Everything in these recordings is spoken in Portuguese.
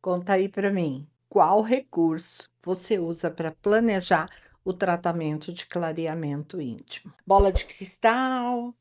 Conta aí para mim, qual recurso você usa para planejar o tratamento de clareamento íntimo? Bola de cristal,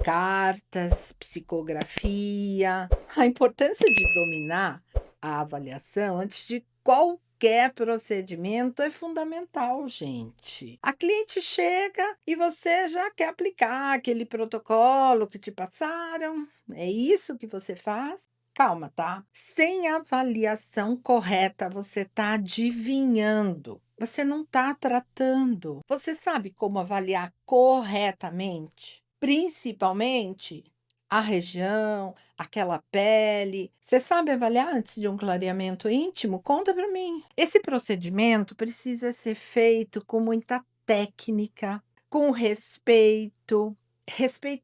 cartas, psicografia. A importância de dominar a avaliação antes de qualquer procedimento é fundamental, gente. A cliente chega e você já quer aplicar aquele protocolo que te passaram. É isso que você faz? Calma, tá? Sem avaliação correta, você está adivinhando. Você não está tratando. Você sabe como avaliar corretamente? Principalmente a região, aquela pele. Você sabe avaliar antes de um clareamento íntimo? Conta para mim. Esse procedimento precisa ser feito com muita técnica, com respeito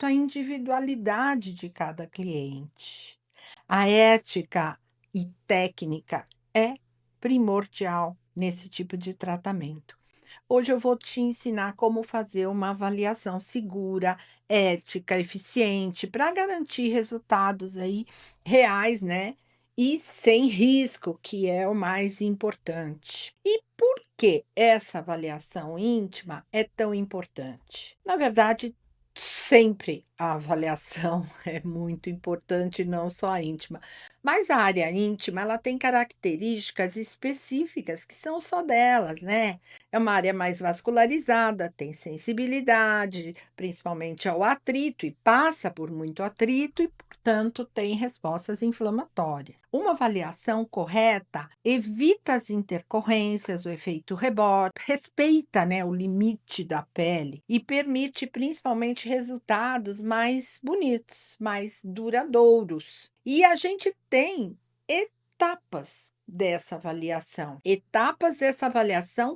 à individualidade de cada cliente. A ética e técnica é primordial nesse tipo de tratamento. Hoje eu vou te ensinar como fazer uma avaliação segura, ética, eficiente, para garantir resultados aí reais, né? E sem risco, que é o mais importante. E por que essa avaliação íntima é tão importante? Na verdade, sempre a avaliação é muito importante, não só a íntima. Mas a área íntima, ela tem características específicas que são só delas, né? É uma área mais vascularizada, tem sensibilidade, principalmente ao atrito, e passa por muito atrito, e, portanto, tem respostas inflamatórias. Uma avaliação correta evita as intercorrências, o efeito rebote, respeita, né, o limite da pele e permite principalmente resultados mais bonitos, mais duradouros. E a gente tem etapas dessa avaliação,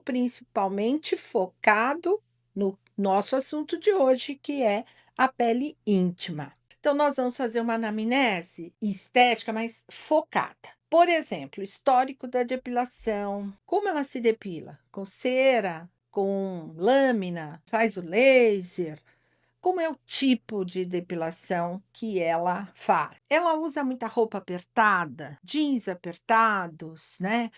principalmente focado no nosso assunto de hoje, que é a pele íntima. Então, nós vamos fazer uma anamnese estética, mas focada. Por exemplo, histórico da depilação. Como ela se depila? Com cera, com lâmina, faz o laser. Como é o tipo de depilação que ela faz? Ela usa muita roupa apertada, jeans apertados, né?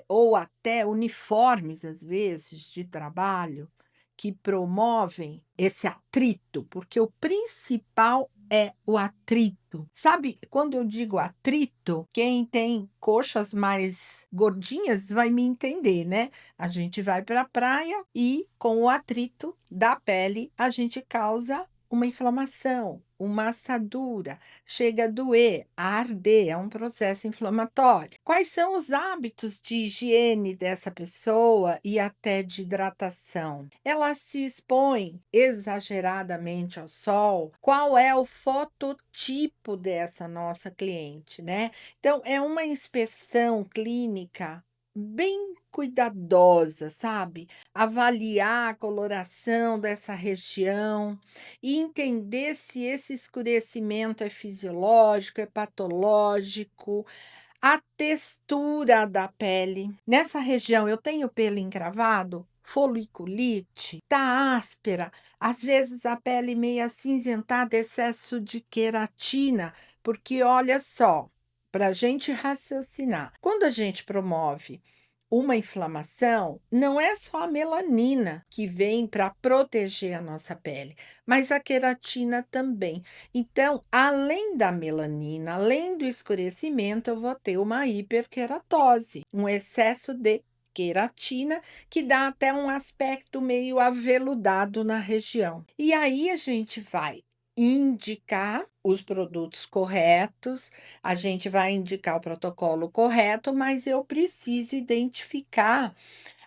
Ou até uniformes, às vezes, de trabalho, que promovem esse atrito, porque o principal é o atrito. Sabe, quando eu digo atrito, quem tem coxas mais gordinhas vai me entender, né? A gente vai para a praia e, com o atrito da pele, a gente causa uma inflamação, uma assadura, chega a doer, a arder, é um processo inflamatório. Quais são os hábitos de higiene dessa pessoa e até de hidratação? Ela se expõe exageradamente ao sol? Qual é o fototipo dessa nossa cliente, né? Então, é uma inspeção clínica bem cuidadosa, sabe? Avaliar a coloração dessa região e entender se esse escurecimento é fisiológico, é patológico, a textura da pele. Nessa região eu tenho pelo encravado, foliculite, tá áspera, às vezes a pele meio acinzentada, excesso de queratina, porque olha só, para a gente raciocinar, quando a gente promove uma inflamação, não é só a melanina que vem para proteger a nossa pele, mas a queratina também. Então, além da melanina, além do escurecimento, eu vou ter uma hiperqueratose, um excesso de queratina que dá até um aspecto meio aveludado na região. E aí a gente vai indicar os produtos corretos, a gente vai indicar o protocolo correto, mas eu preciso identificar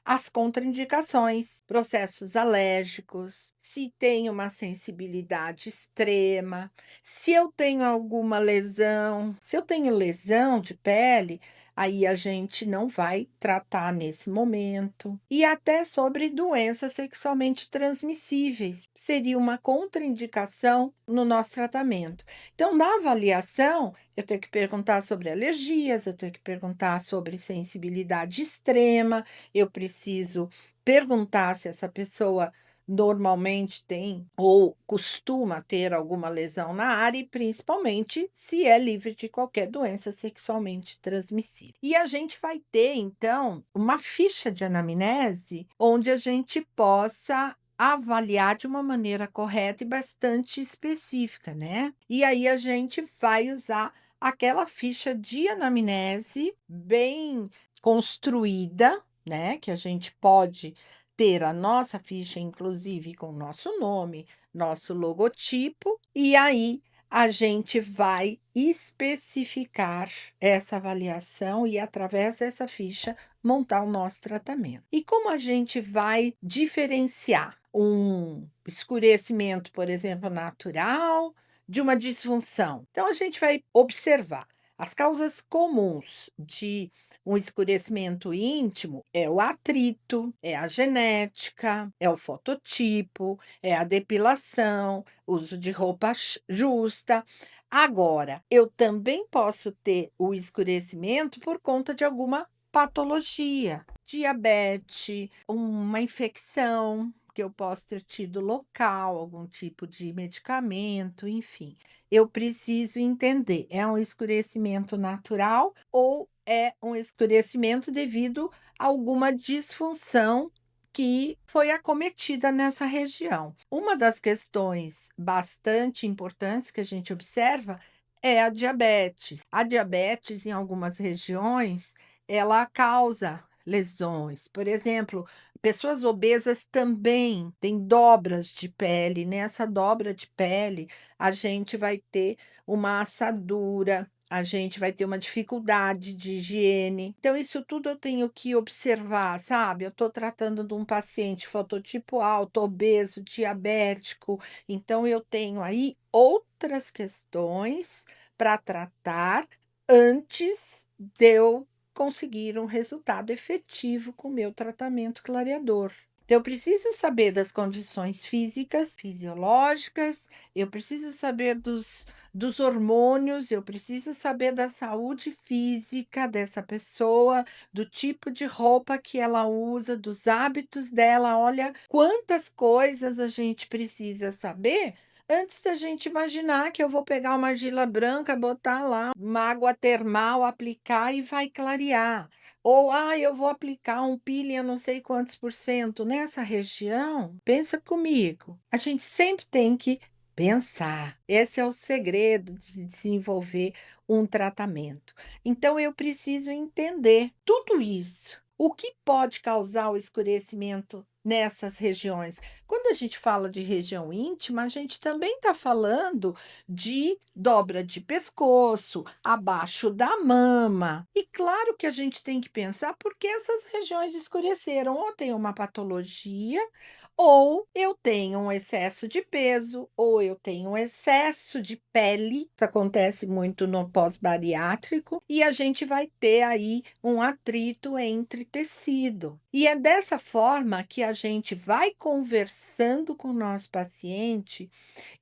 as contraindicações, processos alérgicos, se tem uma sensibilidade extrema, se eu tenho alguma lesão. Se eu tenho lesão de pele, aí a gente não vai tratar nesse momento. E até sobre doenças sexualmente transmissíveis, seria uma contraindicação no nosso tratamento. Então, na avaliação, eu tenho que perguntar sobre alergias, eu tenho que perguntar sobre sensibilidade extrema, eu preciso perguntar se essa pessoa normalmente tem ou costuma ter alguma lesão na área, e principalmente se é livre de qualquer doença sexualmente transmissível. E a gente vai ter, então, uma ficha de anamnese onde a gente possa avaliar de uma maneira correta e bastante específica, né? E aí a gente vai usar aquela ficha de anamnese bem construída, né? Que a gente pode ter a nossa ficha, inclusive, com o nosso nome, nosso logotipo, e aí a gente vai especificar essa avaliação e, através dessa ficha, montar o nosso tratamento. E como a gente vai diferenciar um escurecimento, por exemplo, natural, de uma disfunção? Então, a gente vai observar as causas comuns de um escurecimento íntimo é o atrito, é a genética, é o fototipo, é a depilação, uso de roupa justa. Agora, eu também posso ter o escurecimento por conta de alguma patologia, diabetes, uma infecção que eu posso ter tido local, algum tipo de medicamento, enfim. Eu preciso entender, é um escurecimento natural ou é um escurecimento devido a alguma disfunção que foi acometida nessa região. Uma das questões bastante importantes que a gente observa é a diabetes. A diabetes, em algumas regiões, ela causa lesões. Por exemplo, pessoas obesas também têm dobras de pele. Nessa dobra de pele, a gente vai ter uma assadura, a gente vai ter uma dificuldade de higiene. Então, isso tudo eu tenho que observar, sabe? Eu estou tratando de um paciente fototipo alto, obeso, diabético, então eu tenho aí outras questões para tratar antes de eu conseguir um resultado efetivo com o meu tratamento clareador. Então, eu preciso saber das condições físicas, fisiológicas, eu preciso saber dos hormônios, eu preciso saber da saúde física dessa pessoa, do tipo de roupa que ela usa, dos hábitos dela. Olha quantas coisas a gente precisa saber antes da gente imaginar que eu vou pegar uma argila branca, botar lá uma água termal, aplicar e vai clarear. Ou, eu vou aplicar um peeling a não sei quantos por cento nessa região. Pensa comigo. A gente sempre tem que pensar. Esse é o segredo de desenvolver um tratamento. Então, eu preciso entender tudo isso. O que pode causar o escurecimento nessas regiões? Quando a gente fala de região íntima, a gente também está falando de dobra de pescoço, abaixo da mama. E claro que a gente tem que pensar porque essas regiões escureceram, ou tem uma patologia, ou eu tenho um excesso de peso, ou eu tenho um excesso de pele. Isso acontece muito no pós-bariátrico, e a gente vai ter aí um atrito entre tecido. E é dessa forma que a gente vai conversando com o nosso paciente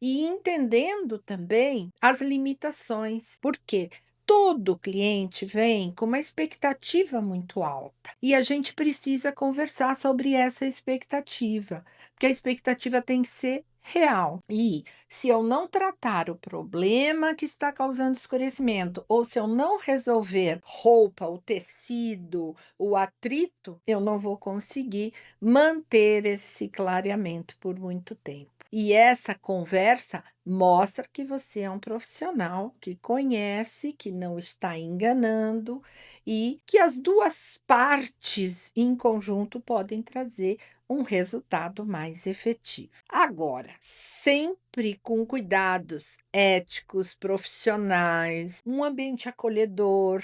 e entendendo também as limitações, porque todo cliente vem com uma expectativa muito alta e a gente precisa conversar sobre essa expectativa, porque a expectativa tem que ser real. E se eu não tratar o problema que está causando escurecimento, ou se eu não resolver roupa, o tecido, o atrito, eu não vou conseguir manter esse clareamento por muito tempo. E essa conversa mostra que você é um profissional que conhece, que não está enganando e que as duas partes em conjunto podem trazer um resultado mais efetivo. Agora, sempre com cuidados éticos, profissionais, um ambiente acolhedor.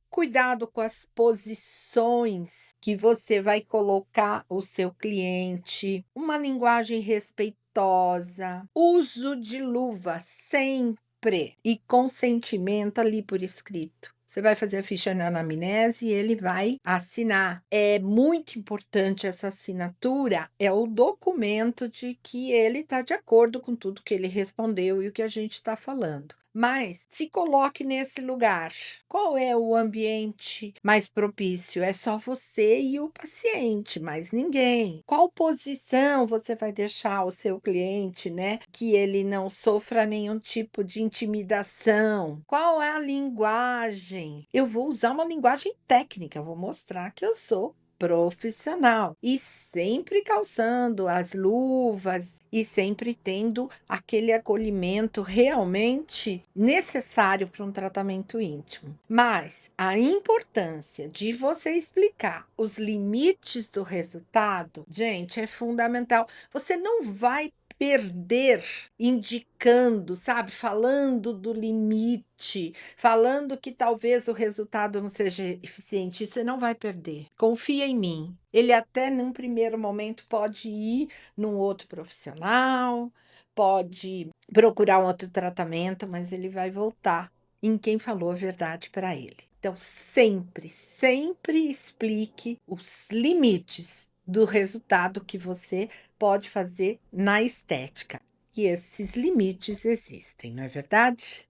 Cuidado com as posições que você vai colocar o seu cliente, uma linguagem respeitosa, uso de luva sempre e consentimento ali por escrito. Você vai fazer a ficha na anamnese e ele vai assinar. É muito importante essa assinatura, é o documento de que ele está de acordo com tudo que ele respondeu e o que a gente está falando. Mas se coloque nesse lugar. Qual é o ambiente mais propício? É só você e o paciente, mais ninguém. Qual posição você vai deixar o seu cliente, né, que ele não sofra nenhum tipo de intimidação? Qual é a linguagem? Eu vou usar uma linguagem técnica, eu vou mostrar que eu sou profissional e sempre calçando as luvas e sempre tendo aquele acolhimento realmente necessário para um tratamento íntimo. Mas a importância de você explicar os limites do resultado, gente, é fundamental. Você não vai perder indicando, sabe, falando do limite, falando que talvez o resultado não seja eficiente, você não vai perder. Confia em mim. Ele até num primeiro momento pode ir num outro profissional, pode procurar um outro tratamento, mas ele vai voltar em quem falou a verdade para ele. Então, sempre, sempre explique os limites do resultado que você pode fazer na estética. E esses limites existem, não é verdade?